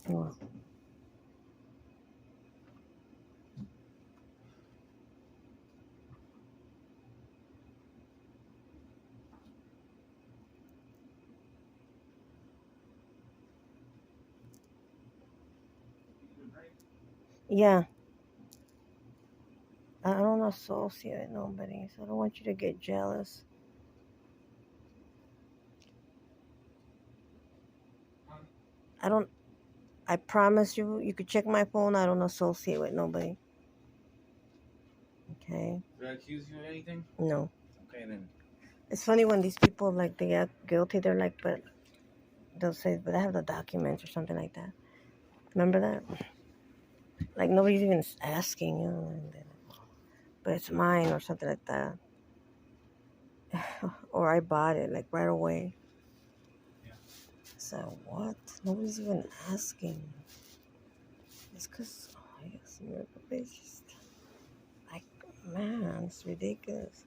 Well, yeah, I don't associate nobody, so I don't want you to get jealous. I don't. I promise you, you could check my phone. I don't associate with nobody. Okay. Did I accuse you of anything? No. Okay then. It's funny when these people like they get guilty. They're like, but they'll say, but I have the documents or something like that. Remember that? Like nobody's even asking, you know, but it's mine or something like that. Or I bought it like right away. Yeah. So what? Nobody's even asking. It's because, oh, I guess it's just like, man, it's ridiculous.